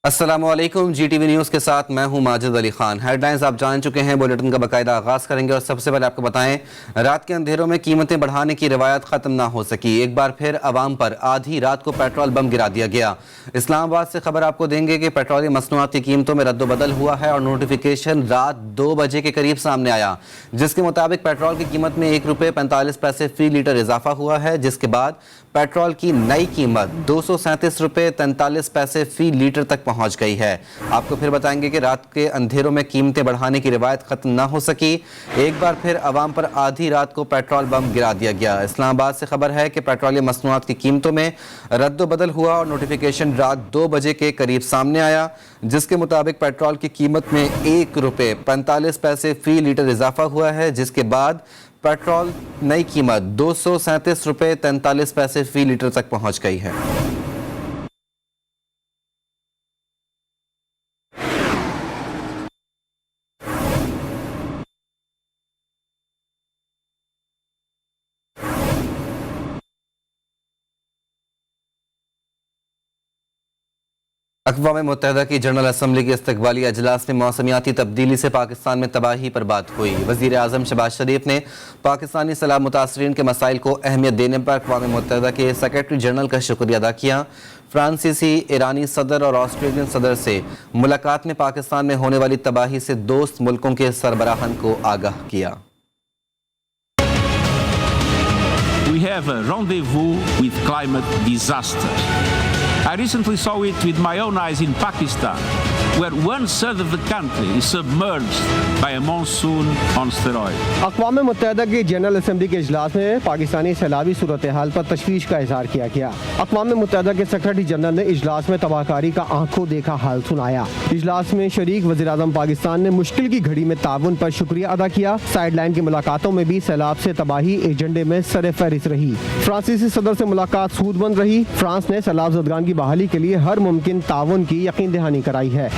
अस्सलामुअलैकुम, GTV news के साथ मैं हूं माजिद अली खान। हेडलाइंस आप जान चुके हैं, बुलेटिन का बाकायदा आगाज़ करेंगे और सबसे पहले आपको बताएं, रात के अंधेरों में कीमतें बढ़ाने की रिवायत ख़त्म ना हो सकी। एक बार फिर अवाम पर आधी रात को पेट्रोल बम गिरा दिया गया। इस्लामाबाद से खबर आपको देंगे कि पेट्रोलियम मसनूआत की कीमतों में रद्दबदल हुआ है और नोटिफिकेशन रात 2 बजे के करीब सामने आया, जिसके मुताबिक पेट्रोल की कीमत में ₹1.45 फी लीटर इजाफा हुआ है, जिसके बाद पेट्रोल की नई कीमत ₹237.43 फी लीटर तक पहुंच गई है। आपको फिर बताएंगे कि रात के अंधेरों में कीमतें बढ़ाने की रिवायत खत्म ना हो सकी। एक बार फिर अवाम पर आधी रात को पेट्रोल बम गिरा दिया गया। इस्लामाबाद से खबर है कि पेट्रोलियम मसनूआत की कीमतों में रद्दबदल हुआ और नोटिफिकेशन रात 2 बजे के करीब सामने आया, जिसके मुताबिक पेट्रोल की कीमत में ₹1.45 फी लीटर इजाफा हुआ है, जिसके बाद पेट्रोल नई कीमत ₹237.43 फी लीटर तक पहुंच गई है। अक़वाम मुत्तहिदा की जनरल असम्बली के इस्तक़बाली अजलास में मौसमियाती तब्दीली से पाकिस्तान में तबाही पर बात हुई। वज़ीर आज़म शहबाज शरीफ ने पाकिस्तानी सैलाब मुतासरीन के मसाइल को अहमियत देने पर अक़वाम मुत्तहिदा के सेक्रेटरी जनरल का शुक्रिया अदा किया। फ्रांसीसी, ईरानी सदर और ऑस्ट्रेलियन सदर से मुलाकात में पाकिस्तान में होने वाली तबाही से दोस्त मुल्कों के सरबराहान को आगाह किया। We have a rendezvous with climate disaster. I recently saw it with my own eyes in Pakistan, where 1/3 of the country is submerged by a monsoon on steroids. अक़वाम मुत्तहिदा की जनरल असम्बली के इजलास में पाकिस्तानी सैलाबी सूरत हाल पर तशवीश का इजहार किया गया। अक़वाम मुत्तहिदा के सेक्रेटरी जनरल ने इजलास में तबाहकारी का आंखों देखा हाल सुनाया। इजलास में शरीक वज़ीर आज़म पाकिस्तान ने मुश्किल की घड़ी में ताउन पर शुक्रिया अदा किया। साइड लाइन की मुलाकातों में भी सैलाब से तबाही एजेंडे में सर फहरिस्त रही। फ्रांसीसी सदर से मुलाकात सूदमंद रही। फ्रांस ने सैलाब ज़दगान की बहाली के लिए हर मुमकिन ताउन की यकीन दहानी कराई है।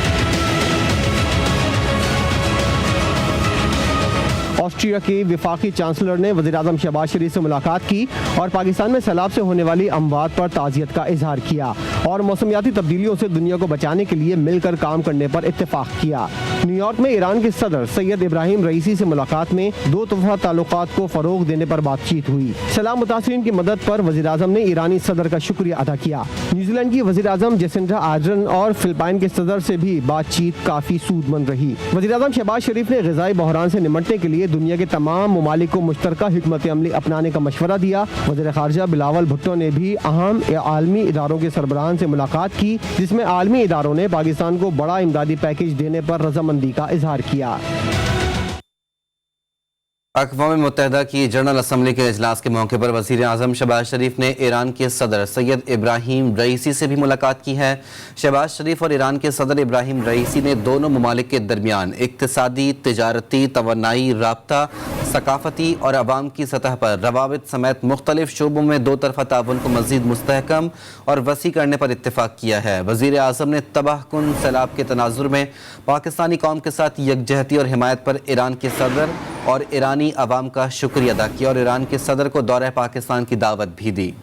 ऑस्ट्रिया के वफाकी चांसलर ने वज़ीर आज़म शहबाज शरीफ से मुलाकात की और पाकिस्तान में सैलाब से होने वाली अमवात पर ताज़ियत का इजहार किया और मौसमियाती तब्दीलियों से दुनिया को बचाने के लिए मिलकर काम करने पर इत्तेफाक किया। न्यूयॉर्क में ईरान के सदर सैयद इब्राहिम रईसी से मुलाकात में दो तरफ़ा ताल्लुकात को फ़रोग़ देने पर बातचीत हुई। सैलाब मुतासरीन की मदद पर वज़ीर आज़म ने ईरानी सदर का शुक्रिया अदा किया। न्यूजीलैंड की वज़ीर आज़म जेसिंडा आर्डर्न और फिलिपाइन के सदर से भी बातचीत काफ़ी सूदमंद रही। वज़ीर आज़म शहबाज शरीफ ने ग़िज़ाई बहरान से निमटने के लिए दुनिया के तमाम ममालिक को मुश्तरका हिकमत अमली अपनाने का मशवरा दिया। वज़ीर ख़ारजा बिलावल भुट्टो ने भी अहम आलमी इदारों के सरबराहान से मुलाकात की, जिसमें आलमी इदारों ने पाकिस्तान को बड़ा इमदादी पैकेज देने पर रजामंदी का इजहार किया। अक़वाम मुत्तहिदा की जनरल असम्बली के इजलास के मौके पर वज़ीर आज़म शहबाज शरीफ ने ईरान के सदर सैयद इब्राहिम रईसी से भी मुलाकात की है। शहबाज शरीफ और ईरान के सदर इब्राहिम रईसी ने दोनों ममालिक के दरमियान इक़्तिसादी, तिजारती, तवानाई, राब्ता, सकाफ़ती और अवाम की सतह पर रवाबित समेत मुख्तलिफ शोबों में दो तरफ़ा ताउन को मज़ीद मुस्तहकम और वसी करने पर इत्तेफाक किया है। वज़ीर आज़म ने तबाहकुन सैलाब के तनाजुर में पाकिस्तानी कौम के साथ यकजहती और हिमायत पर ईरान के सदर और ईरानी अवाम का शुक्रिया अदा किया और ईरान के सदर को दौरे पाकिस्तान की दावत भी दी।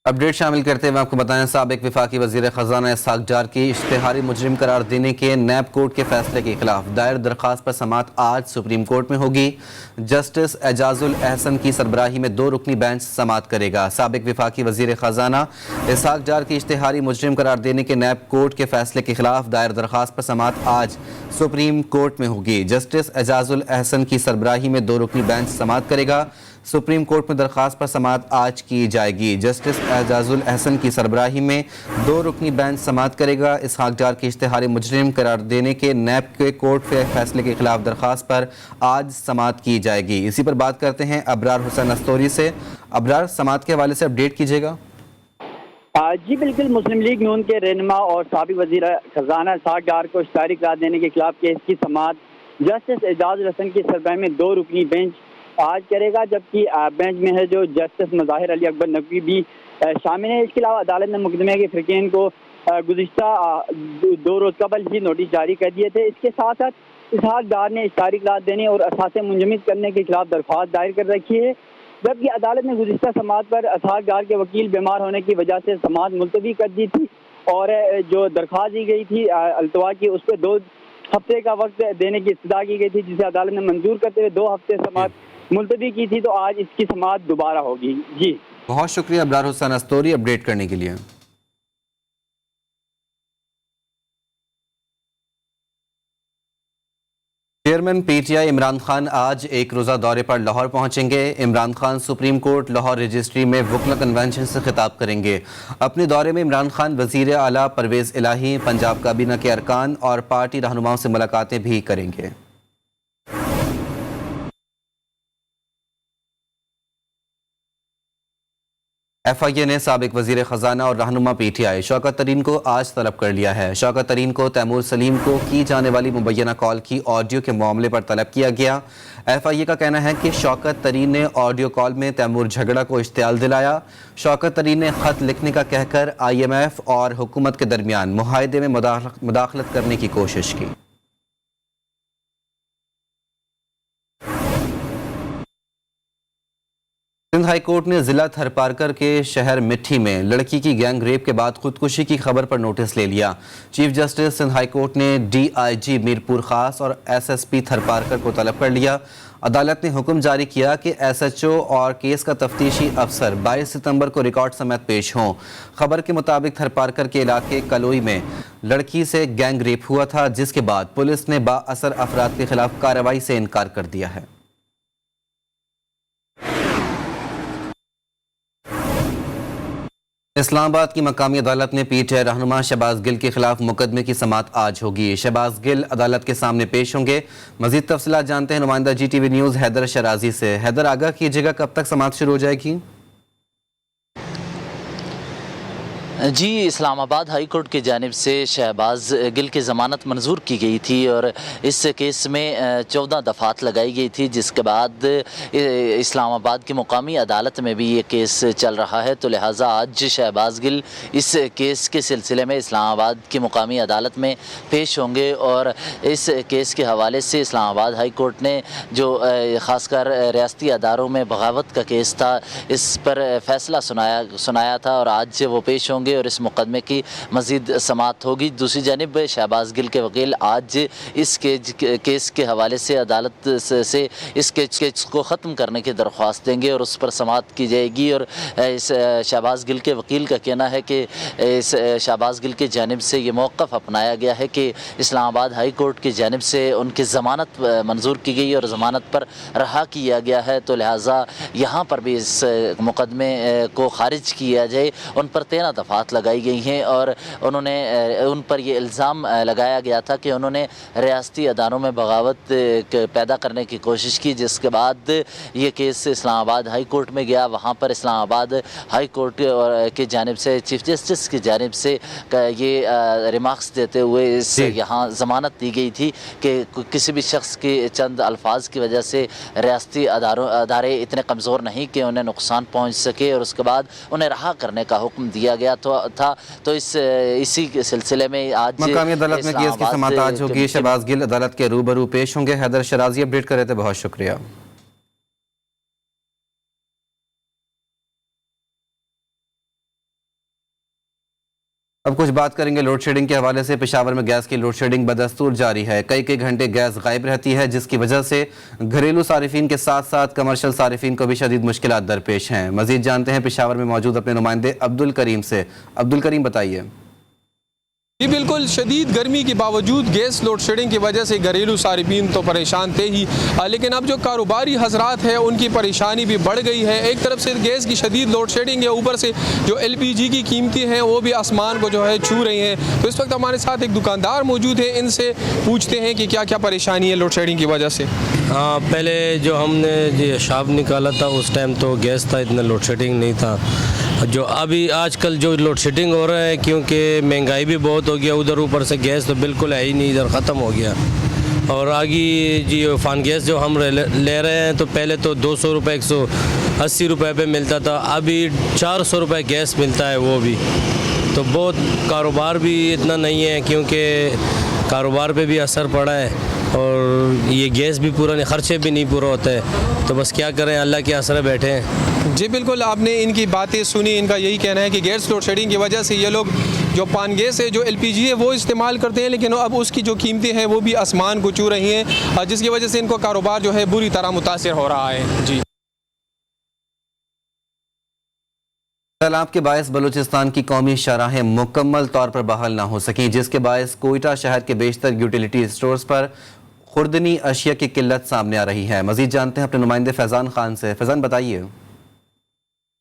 अपडेट शामिल करते हुए आपको बताएं, साबिक वफाकी वज़ीर ख़ज़ाना इसहाक़ डार की इश्तिहारी मुजरिम करार देने के नैब कोर्ट के फैसले के खिलाफ दायर दरख्वास्त पर समाअत आज सुप्रीम कोर्ट में होगी। जस्टिस एजाजुल अहसन की सरबराही में 2 रुकनी बेंच समाअत करेगा। साबिक वफाकी वज़ीर ख़ज़ाना इसहाक़ डार की इश्तिहारी मुजरिम करार देने के नैब कोर्ट के फैसले के खिलाफ दायर दरख्वास्त पर समाअत आज सुप्रीम कोर्ट में होगी। जस्टिस एजाजुल अहसन की सरबराही में 2 रुकनी बेंच समाअत करेगा। सुप्रीम कोर्ट में दरख्वास्त पर समाअत आज की जाएगी। जस्टिस एजाजुल अहसन की सरबराही में 2 रुकनी बेंच समाअत करेगा। इसहाक़ डार की इश्तिहारी मुजरिम करार देने के नैब के कोर्ट के फैसले के खिलाफ दरख्वास्त पर आज समाअत की जाएगी। इसी पर बात करते हैं अबरार हुसैन अस्तोरी से। अबरार, समाअत के हवाले से अपडेट कीजिएगा। जी बिल्कुल, मुस्लिम लीग नून के रहनुमा और साबिक वज़ीर ख़ज़ाना इसहाक़ डार को इश्तिहारी करार देने के खिलाफ केस की समाअत जस्टिस एजाजुल अहसन की सरबराही में 2 रुकनी बेंच आज करेगा, जबकि बेंच में है जो जस्टिस मुज़ाहिर अली अकबर नकवी भी शामिल है। इसके अलावा अदालत ने मुकदमे के फ़रीक़ैन को गुज़िश्ता 2 रोज़ कबल ही नोटिस जारी कर दिए थे। इसके साथ साथ इसहाक डार ने इश्तारी इतलात देने और असासे मुंजमद करने के खिलाफ दरख्वास्त दायर कर रखी है, जबकि अदालत ने गुज़िश्ता समात पर इसहाक डार के वकील बीमार होने की वजह से समात मुलतवी कर दी थी और जो दरख्वास्त दी गई थी अल्तवा की, उस पर 2 हफ्ते का वक्त देने की इस्तदा की गई थी, जिसे अदालत ने मंजूर करते हुए 2 हफ्ते समात मुलतवी की थी। तो आज इसकी समात दोबारा होगी। जी बहुत शुक्रिया अबरार हुसैन अस्तोरी अपडेट करने के लिए। चेयरमैन पीटीआई इमरान खान आज एक रोज़ा दौरे पर लाहौर पहुंचेंगे। Imran Khan supreme court Lahore registry में वकला कन्वेंशन से खिताब करेंगे। अपने दौरे में इमरान खान वज़ीर आला परवेज़ इलाही, पंजाब काबीना के अरकान और पार्टी रहनुमाओं से मुलाकातें भी करेंगे। FIA ने साबिक वज़ीर ख़जाना और रहनुमा PTI शौकत तरीन को आज तलब कर लिया है। शौकत तरीन को तैमूर सलीम को की जाने वाली मुबैना कॉल की ऑडियो के मामले पर तलब किया गया। FIA का कहना है कि शौकत तरीन ने ऑडियो कॉल में तैमूर झगड़ा को इश्तियाल दिलाया। शौकत तरीन ने ख़त लिखने का कहकर IMF और हुकूमत के दरमियान मुआहदे में मुदाखलत करने की कोशिश की। सिंध हाई कोर्ट ने जिला थरपारकर के शहर मिट्ठी में लड़की की गैंग रेप के बाद खुदकुशी की खबर पर नोटिस ले लिया। Chief justice Sindh high court ने DIG मीरपुर खास और SSP थरपारकर को तलब कर लिया। अदालत ने हुक्म जारी किया कि SHO और केस का तफ्तीशी अफसर 22 सितंबर को रिकॉर्ड समेत पेश हों। खबर के मुताबिक थरपारकर के इलाके कलोई में लड़की से गैंग रेप हुआ था, जिसके बाद पुलिस ने बाअसर अफराद के खिलाफ कार्रवाई से इनकार कर दिया है। इस्लामाबाद की मकामी अदालत ने PTI रहनुमा शहबाज गिल के खिलाफ मुकदमे की समात आज होगी। शहबाज गिल अदालत के सामने पेश होंगे। मजीद तफसीलात जानते हैं नुमाइंदा GTV न्यूज़ हैदर शराजी से। हैदर, आगाह कीजिएगा कब तक समात शुरू हो जाएगी? जी, इस्लामाबाद हाई कोर्ट की जानिब से शहबाज गिल की ज़मानत मंजूर की गई थी और इस केस में 14 दफ़ात लगाई गई थी, जिसके बाद इस्लामाबाद की मुकामी अदालत में भी ये केस चल रहा है। तो लिहाजा आज शहबाज गिल इस केस के सिलसिले में इस्लामाबाद की मुकामी अदालत में पेश होंगे और इस केस के हवाले से इस्लामाबाद हाई कोर्ट ने जो ख़ासकर रियासती अदारों में बगावत का केस था, इस पर फैसला सुनाया था और आज वो पेश होंगे और इस मुकदमे की मज़ीद समात होगी। दूसरी जानिब शहबाज गिल के वकील आज इस केस के हवाले से अदालत से इस केस को ख़त्म करने की दरख्वास्त देंगे और उस पर समात की जाएगी। और इस शहबाज गिल के वकील का कहना है कि इस शहबाज गिल की जानिब से ये मौक़िफ़ अपनाया गया है कि इस्लामाबाद हाई कोर्ट की जानिब से उनकी ज़मानत मंजूर की गई और ज़मानत पर रहा किया गया है, तो लिहाजा यहाँ पर भी इस मुकदमे को खारिज किया जाए। उन पर 13 दफ़ात लगाई गई हैं और उन्होंने उन पर यह इल्ज़ाम लगाया गया था कि उन्होंने रियासती अदारों में बगावत पैदा करने की कोशिश की, जिसके बाद ये केस इस्लामाबाद हाई कोर्ट में गया। वहाँ पर इस्लामाबाद हाई कोर्ट की जानिब से चीफ जस्टिस की जानिब से ये रिमार्क्स देते हुए इस यहाँ ज़मानत दी गई थी कि किसी भी शख्स के चंद अल्फाज की वजह से रियासती अदारे इतने कमज़ोर नहीं कि उन्हें नुकसान पहुँच सके और उसके बाद उन्हें रहा करने का हुक्म दिया गया था। तो इसी सिलसिले में आज मकामी अदालत में केस की समात आज होगी। शहबाज गिल अदालत के रूबरू पेश होंगे। हैदर शराजी अपडेट कर रहे थे, बहुत शुक्रिया। अब कुछ बात करेंगे लोड शेडिंग के हवाले से। पेशावर में गैस की लोड शेडिंग बदस्तूर जारी है। कई घंटे गैस गायब रहती है, जिसकी वजह से घरेलू सारिफिन के साथ साथ कमर्शियल सारिफिन को भी शदीद मुश्किलात दरपेश हैं। मजीद जानते हैं पेशावर में मौजूद अपने नुमाइंदे अब्दुल करीम से। अब्दुल करीम, बताइए। जी बिल्कुल, शदीद गर्मी के बावजूद गैस लोड शेडिंग की वजह से घरेलू सारिफीन तो परेशान थे ही, लेकिन अब जो कारोबारी हजरात हैं उनकी परेशानी भी बढ़ गई है। एक तरफ से गैस की शदीद लोड शेडिंग है, ऊपर से जो LPG की कीमतें हैं वो भी आसमान को जो है छू रही हैं। तो इस वक्त हमारे साथ एक दुकानदार मौजूद है, इनसे पूछते हैं कि क्या क्या परेशानी है लोड शेडिंग की वजह से। पहले जो हमने शॉप निकाला था उस टाइम तो गैस था, इतना लोड शेडिंग नहीं था। जो अभी आजकल जो लोड शेडिंग हो रहा है, क्योंकि महंगाई भी बहुत हो गया, उधर ऊपर से गैस तो बिल्कुल है ही नहीं, इधर ख़त्म हो गया। और आगे जी फान गैस जो हम ले रहे हैं तो पहले तो 200 रुपये 180 रुपये पे मिलता था, अभी 400 रुपये गैस मिलता है, वो भी तो बहुत कारोबार भी इतना नहीं है, क्योंकि कारोबार पे भी असर पड़ा है और ये गैस भी पूरा नहीं, खर्चे भी नहीं पूरा होता है। तो बस क्या करें, अल्लाह के आसरे बैठे हैं। जी बिल्कुल, आपने इनकी बातें सुनी। इनका यही कहना है कि गैस लोड शेडिंग की वजह से ये लोग जो पान गैस है, जो LPG है, वो इस्तेमाल करते हैं, लेकिन अब उसकी जो कीमतें हैं वो भी आसमान को छू रही हैं, जिसकी वजह से इनको कारोबार जो है बुरी तरह मुतासिर हो रहा है। जी सैलाब के बायस बलूचिस्तान की कौमी शाहराहें मुकम्मल तौर पर बहाल ना हो सकें, जिसके बायस कोयटा शहर के बेशतर यूटिलिटी स्टोर्स पर खुर्दनी अशिया की किल्लत सामने आ रही है। मजीद जानते हैं अपने नुमाइंदे फैज़ान खान से। फैज़ान बताइए।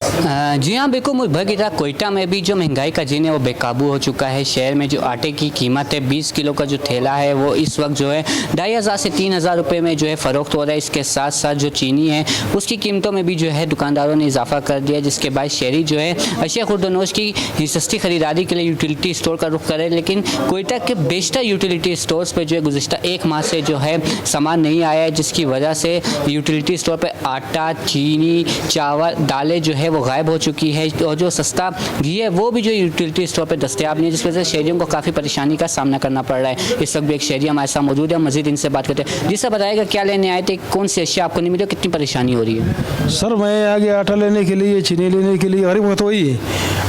जी हाँ, बिल्कुल मुल्क भर की तरह कोयटा में भी जो महंगाई का जीन है वो बेकाबू हो चुका है। शहर में जो आटे की कीमत है, 20 किलो का जो थैला है वो इस वक्त जो है 2500 से 3000 रुपये में जो है फ़रोख्त हो रहा है। इसके साथ साथ जो चीनी है उसकी कीमतों में भी जो है दुकानदारों ने इजाफा कर दिया, जिसके बाद शहरी जो है अशिया खुर्दनोश की सस्ती खरीदारी के लिए यूटिलिटी स्टोर का रुख करे। लेकिन कोयटा के बेशतर यूटिलिटी स्टोर्स पर जो है गुज़िश्ता एक माह से जो है सामान नहीं आया है, जिसकी वजह से यूटिलिटी स्टोर पर आटा, चीनी, चावल, दालें जो है वो गायब हो चुकी है और जो सस्ता घी है वो भी जो यूटिलिटी स्टोर पे दस्तयाब नहीं है, जिस वजह से शहरियों को काफ़ी परेशानी का सामना करना पड़ रहा है। इस वक्त भी एक शहरी हमारे साथ मौजूद है, मजीद इनसे बात करते हैं। जी सर बताइएगा, क्या लेने आए थे, कौन सी अशिया आपको नहीं मिली, कितनी परेशानी हो रही है? सर मैं आ गया आटा लेने के लिए, चीनी लेने के लिए, हर वक्त वही है,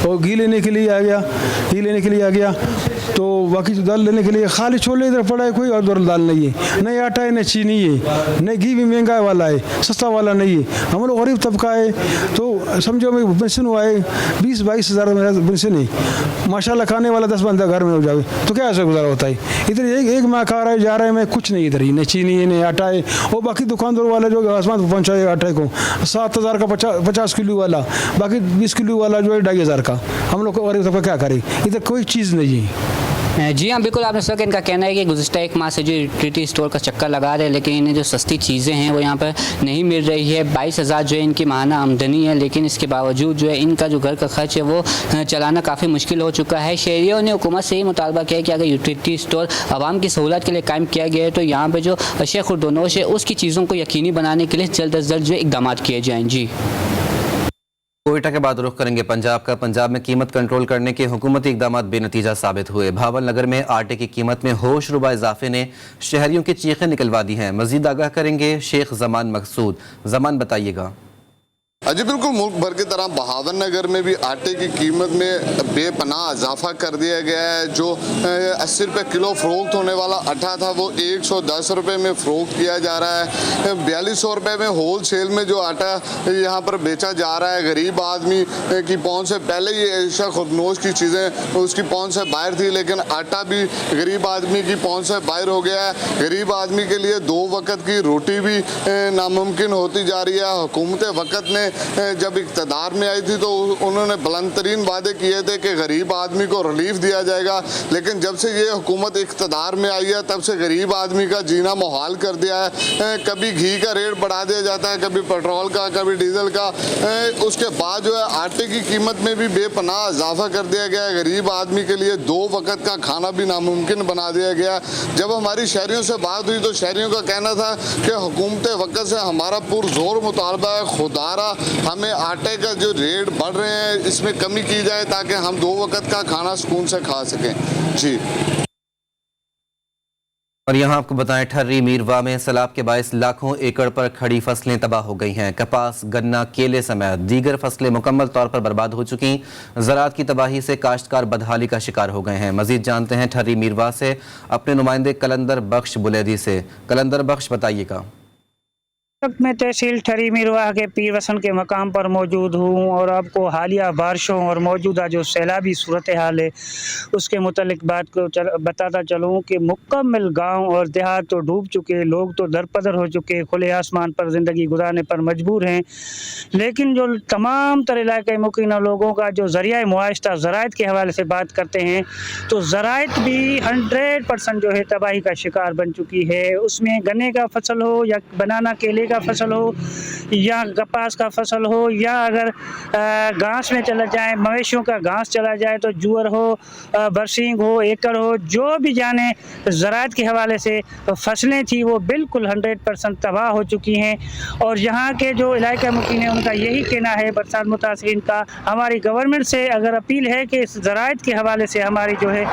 और घी लेने के लिए आ गया, घी लेने के लिए आ गया, तो बाकी जो दाल लेने के लिए खाली छोले इधर पड़ा है, कोई और दाल नहीं है, नहीं आटा है, नहीं चीनी है, नहीं घी भी महंगा वाला है, सस्ता वाला नहीं है। हम लोग गरीब तबका है, तो समझो मैं पेंशन हुआ है 20-22 हज़ार मेरा पेंशन है, माशाल्लाह खाने वाला 10 बंदा घर में हो जाए तो क्या ऐसा गुजारा होता है। इधर एक माह खा रहा है, जा रहा है, मैं कुछ नहीं इधर ही, नहीं चीनी है, नहीं आटा है, और बाकी दुकानदार वाला जो आसमान पर पहुँचाए आटे को 7000 का 50 किलो वाला, बाकी 20 किलो वाला जो है 2500 का। हम लोग गरीब तबका क्या करें, इधर कोई चीज़ नहीं है। जी हाँ, बिल्कुल आपने सर इनका कहना है कि गुज़िश्ता एक माह से जो यूटिलिटी स्टोर का चक्कर लगा रहे हैं, लेकिन इन्हें जो सस्ती चीज़ें हैं वो यहाँ पर नहीं मिल रही है। 22,000 जो है इनकी माहाना आमदनी है, लेकिन इसके बावजूद जो है इनका जो घर का खर्च है वो चलाना काफ़ी मुश्किल हो चुका है। शहरियों ने हुकूमत से ही मुतालबा किया है कि अगर यूटिलिटी स्टोर आवाम की सहूलत के लिए कायम किया गया है तो यहाँ पर जो अशिया खुर्दनोश है उसकी चीज़ों को यकीनी बनाने के लिए जल्द अज जल्द जो है इक़दाम किए जाएँ। जी कोयटा के बाद रुख करेंगे पंजाब का। पंजाब में कीमत कंट्रोल करने के हुकूमती इक़दाम बेनतीजा साबित हुए। भावल नगर में आटे की कीमत में होशरुबा इजाफे ने शहरियों की चीखें निकलवा दी हैं। मजीद आगाह करेंगे शेख जमान मकसूद। जमान बताइएगा। जी बिल्कुल, मुल्क भर की तरह बहावन नगर में भी आटे की कीमत में बेपनाह इजाफा कर दिया गया है। जो 80 रुपये किलो फ़रोख्त होने वाला आटा था वो 110 रुपये में फ़रोख्त किया जा रहा है। 4200 रुपये में होल सेल में जो आटा यहाँ पर बेचा जा रहा है। गरीब आदमी की पहुँच से पहले ये अशिया खुर्दनोश की चीज़ें उसकी पहुँच से बाहर थी, लेकिन आटा भी गरीब आदमी की पहुँच से बाहर हो गया है। गरीब आदमी के लिए 2 वक्त की रोटी भी नामुमकिन होती जा रही है। हुकूमत वक्त ने जब इक़्तिदार में आई थी तो उन्होंने बुलंद तरीन वादे किए थे कि गरीब आदमी को रिलीफ दिया जाएगा, लेकिन जब से ये हुकूमत इक़्तिदार में आई है तब से गरीब आदमी का जीना मुहाल कर दिया है। कभी घी का रेट बढ़ा दिया जाता है, कभी पेट्रोल का, कभी डीजल का। उसके बाद जो है आटे की कीमत में भी बेपनाह इजाफा कर दिया गया है। गरीब आदमी के लिए 2 वक्त का खाना भी नामुमकिन बना दिया गया। जब हमारी शहरियों से बात हुई तो शहरियों का कहना था कि हुकूमत वक्त से हमारा पुरजोर मुतालबा है, खुदारा हमें आटे का जो रेट बढ़ रहे हैं इसमें कमी की जाए ताकि हम 2 वक्त का खाना सुकून से खा सकें। जी। और यहाँ आपको बताएं, ठर्री मीरवा में सैलाब के बायस लाखों एकड़ पर खड़ी फसलें तबाह हो गई हैं। कपास, गन्ना, केले समेत दीगर फसलें मुकम्मल तौर पर बर्बाद हो चुकी। ज़राअत की तबाही से काश्तकार बदहाली का शिकार हो गए हैं। मजीद जानते हैं ठर्री मीरवा से अपने नुमाइंदे कलंदर बख्श बुलेदी से। कलंदर बख्श बताइएगा। वक्त में तहसील ठर्री मीरवा के पीर वसन के मकाम पर मौजूद हूँ और आपको हालिया बारिशों और मौजूदा जो सैलाबी सूरत हाल है उसके मुतल्लिक बात को बताता चलूँ कि मुकम्मल गांव और देहात तो डूब चुके, लोग तो दरपदर हो चुके, खुले आसमान पर ज़िंदगी गुजारने पर मजबूर हैं। लेकिन जो तमाम तर इलाके मुकीना लोगों का जो ज़रिया मुआशता ज़राअत के हवाले से बात करते हैं तो ज़राअत भी 100% जो है तबाही का शिकार बन चुकी है। उसमें गन्ने का फसल हो या बनाना केले का फसल हो या कपास का फसल हो या अगर घास में चला जाए, मवेशियों का घास चला जाए, तो जुअर हो, बरसींग हो, एकड़ हो, जो भी जाने ज़राअत के हवाले से फसलें थी वो बिल्कुल 100% तबाह हो चुकी हैं। और यहाँ के जो इलाका मुकीन है उनका यही कहना है, बरसात मुतासिरीन का, हमारी गवर्नमेंट से अगर अपील है कि इस ज़राअत के हवाले से हमारी जो है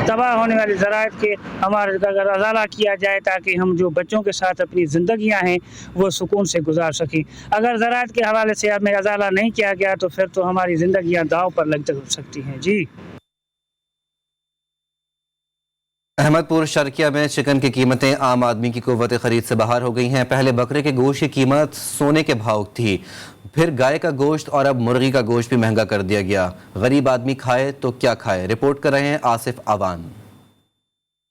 तबाह होने वाली ज़राअत के हमारे अगर अजाला किया जाए, ताकि हम जो बच्चों के साथ अपनी ज़िंदगियाँ हैं वो सुकून से गुजार सकें। अगर ज़राअत के हवाले से हमें अजाला नहीं किया गया तो फिर तो हमारी ज़िंदगियाँ दांव पर लग सकती हैं। जी। अहमदपुर शर्किया में चिकन की कीमतें आम आदमी की कुव्वत खरीद से बाहर हो गई हैं। पहले बकरे के गोश्त की कीमत सोने के भाव थी, फिर गाय का गोश्त और अब मुर्गी का गोश्त भी महंगा कर दिया गया। गरीब आदमी खाए तो क्या खाए। रिपोर्ट कर रहे हैं आसिफ आवान।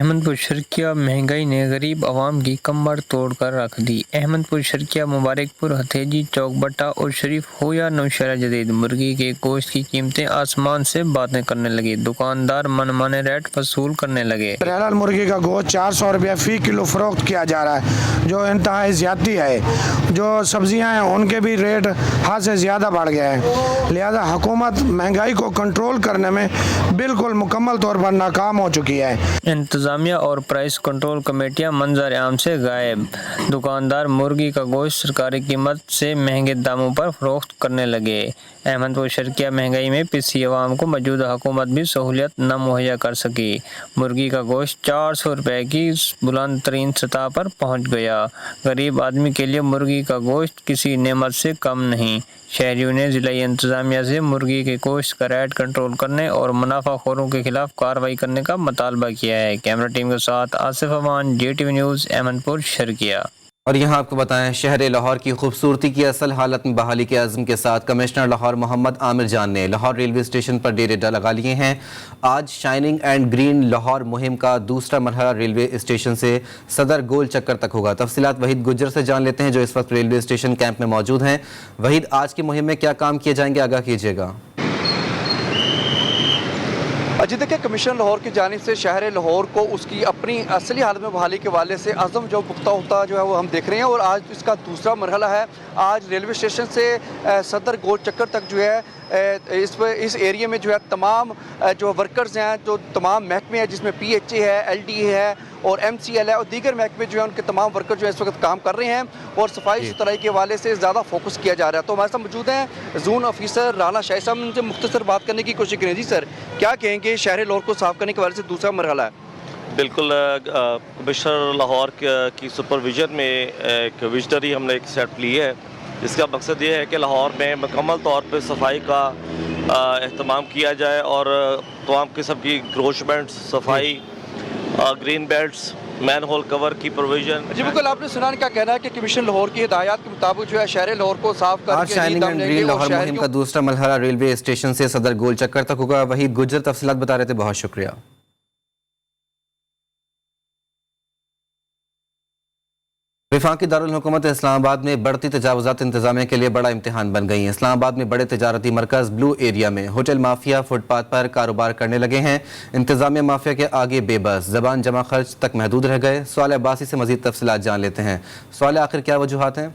अहमदपुर शर्किया महंगाई ने गरीब आवाम की कमर तोड़ कर रख दी। अहमदपुर शर्किया, मुबारकपुर, हथेजी चौक, बट्टा और शरीफ हो या नौशहरा जदीद, मुर्गी के गोश्त की कीमतें आसमान से बातें करने लगी। दुकानदार मनमाने रेट वसूल करने लगे। हलाल मुर्गी का गोश्त 400 रुपया फ़ी किलो फरोख्त किया जा रहा है, जो इंतहाई ज़्यादती है। जो सब्जियां हैं उनके भी रेट हद से ज़्यादा बढ़ गए हैं। लिहाजा हुकूमत महंगाई को कंट्रोल करने में बिल्कुल मुकम्मल तौर पर नाकाम हो चुकी है। इंतजामिया और प्राइस कंट्रोल कमेटियां मंजर आम से गायब। दुकानदार मुर्गी का गोश्त सरकारी कीमत से महंगे दामों पर फरोख्त करने लगे। अहमदपुर शर्किया महंगाई में पिसी अवाम को मौजूदा हुकूमत भी सहूलियत न मुहैया कर सकी। मुर्गी का गोश्त 400 रुपए की बुलंद तरीन सतह पर पहुँच गया। गरीब आदमी के लिए मुर्गी का गोश्त किसी नेमत से कम नहीं। शहरियों ने जिला इंतजामिया से मुर्गी के गोश्त का रेट कंट्रोल करने और मुनाफाखोरों के खिलाफ कार्रवाई करने का मुतालबा किया है। कैमरा टीम के साथ आसिफ अमान, JTV न्यूज़, अहमदपुर शर्किया। और यहाँ आपको बताएं, शहर लाहौर की खूबसूरती की असल हालत में बहाली के अज़्म के साथ कमिश्नर लाहौर मोहम्मद आमिर जान ने लाहौर रेलवे स्टेशन पर डेरे लगा लिए हैं। आज शाइनिंग एंड ग्रीन लाहौर मुहिम का दूसरा मरहला रेलवे स्टेशन से सदर गोल चक्कर तक होगा। तफसीलात वहीद गुज्जर से जान लेते हैं, जो इस वक्त रेलवे स्टेशन कैंप में मौजूद हैं। वहीद, आज की मुहिम में क्या काम किए जाएंगे, आगाह कीजिएगा। जी देखिए, कमिश्नर लाहौर की जानिब से शहर लाहौर को उसकी अपनी असली हालत में बहाली के वाले से अज़म जो पुख्ता होता जो है वो हम देख रहे हैं। और आज इसका दूसरा मरहला है। आज रेलवे स्टेशन से सदर गोल चक्कर तक जो है इस एरिया में जो है तमाम जो वर्कर्स हैं, जो तमाम महकमे हैं, जिसमें PHA है, LDA है और MCL है और दीगर महकमे जो है उनके तमाम वर्कर जो है इस वक्त काम कर रहे हैं और सफाई सुथराई के हवाले से ज़्यादा फोकस किया जा रहा है। तो हमारे साथ मौजूद हैं जोन ऑफिसर राना शाही साहब। उनसे मुख्तसर बात करने की कोशिश करें। जी सर, क्या कहेंगे, शहर लाहौर को साफ़ करने के हवाले से दूसरा मरहला है? बिल्कुल, कमिश्नर लाहौर की सुपरविजन में एक विजनरी हमने एक सेट ली है, जिसका मकसद ये है कि लाहौर में मुकम्मल तौर पर सफाई का एहतमाम किया जाए और तमाम किस्म की इंक्रोचमेंट, सफाई, green belts, manhole cover की प्रोविजन। जी बिल्कुल, आपने सुना क्या कहना है कि कमिश्नर लाहौर की हिदायत के मुताबिक जो है शहर लाहौर को साफ करके आज शाइनिंग एंड ग्रीन लाहौर मुहिम का दूसरा मरहला रेलवे स्टेशन से सदर गोल चक्कर तक होगा। वहीद गुज्जर तफसीलात बता रहे थे, बहुत शुक्रिया। वफाकी दारुल हुकूमत इस्लामाबाद में बढ़ती तजावुज़ात इंतजामिया के लिए बड़ा इम्तिहान बन गई हैं। इस्लामाबाद में बड़े तजारती मरकज़ ब्लू एरिया में होटल माफिया फुटपाथ पर कारोबार करने लगे हैं। इंतजामिया माफिया के आगे बेबस, ज़बान जमा खर्च तक महदूद रह गए। सवाल अब्बासी से मज़ीद तफसीलात जान लेते हैं। सवाल, आखिर क्या वजूहात हैं?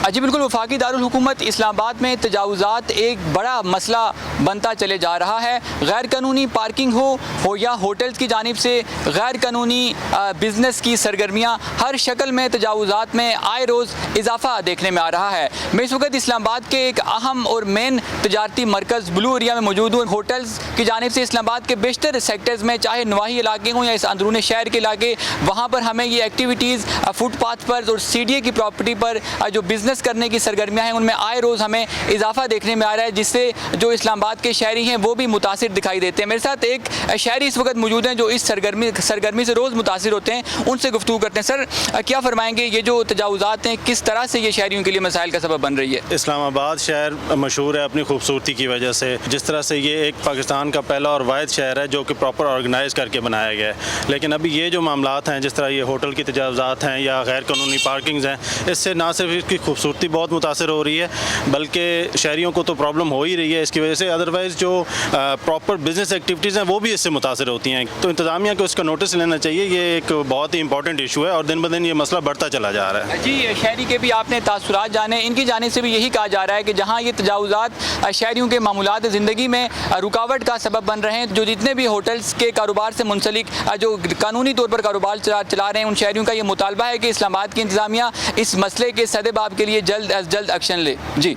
जी बिल्कुल, वफाकी दारुल हुकूमत इस्लामाबाद में तजावुज़ात एक बड़ा मसला बनता चले जा रहा है। गैर कानूनी पार्किंग हो या होटल्स की जानिब से गैर कानूनी बिजनेस की सरगर्मियाँ, हर शक्ल में तजावुज़ात में आए रोज़ इजाफा देखने में आ रहा है। मैं इस वक्त इस्लामाबाद के एक अहम और मेन तजारती मरकज़ ब्लू एरिया में मौजूद हूँ। होटल्स की जानिब से इस्लामाबाद के बेशतर सेक्टर्स में, चाहे नवाही इलाके हों या इस अंदरूनी शहर के इलाके, वहाँ पर हमें ये एक्टिविटीज़ फुटपाथ पर और CDA की प्रॉपर्टी पर जो बिज़नेस करने की सरगर्मियां हैं उनमें आए रोज़ हमें इजाफा देखने में आ रहा है, जिससे जो इस्लामाबाद के शहरी हैं वो भी मुतासिर दिखाई देते हैं। मेरे साथ एक शहरी इस वक्त मौजूद हैं जो इस सरगर्मी से रोज़ मुतासिर होते हैं। उनसे गुफ्तगू करते हैं। सर, क्या फरमाएंगे, ये जो तजावुज़ात हैं किस तरह से ये शहरियों के लिए मसाइल का सबब बन रही है? इस्लामाबाद शहर मशहूर है अपनी खूबसूरती की वजह से। जिस तरह से ये एक पाकिस्तान का पहला और वाहिद शहर है जो कि प्रॉपर ऑर्गेनाइज करके बनाया गया है। लेकिन अभी ये जो मामलात हैं, जिस तरह ये होटल की तजावुज़ात हैं या गैर कानूनी पार्किंग्स हैं, इससे ना सिर्फ इसकी खूबसूरती खूबसूरती बहुत मुतासर हो रही है, बल्कि शहरियों को तो प्रॉब्लम हो ही रही है इसकी वजह से। अदरवाइज़ जो प्रॉपर बिजनेस एक्टिविटीज़ हैं वो भी इससे मुतासर होती हैं। तो इंतज़ामिया को इसका नोटिस लेना चाहिए। ये एक बहुत ही इंपॉर्टेंट इशू है और दिन ब दिन ये मसला बढ़ता चला जा रहा है। जी, शहरी के भी आपने तासुरात जाने, इनकी जानिब से भी यही कहा जा रहा है कि जहाँ ये तजावुज़ात शहरियों के मामूलात ज़िंदगी में रुकावट का सबब बन रहे हैं, जो जितने भी होटल्स के कारोबार से मुंसलिक जो कानूनी तौर पर कारोबार चला रहे हैं, उन शहरियों का ये मुतालबा है कि इस्लामाबाद की इंतज़ामिया इस मसले के सदेबाब के लिए जल्द अज जल्द एक्शन ले। जी।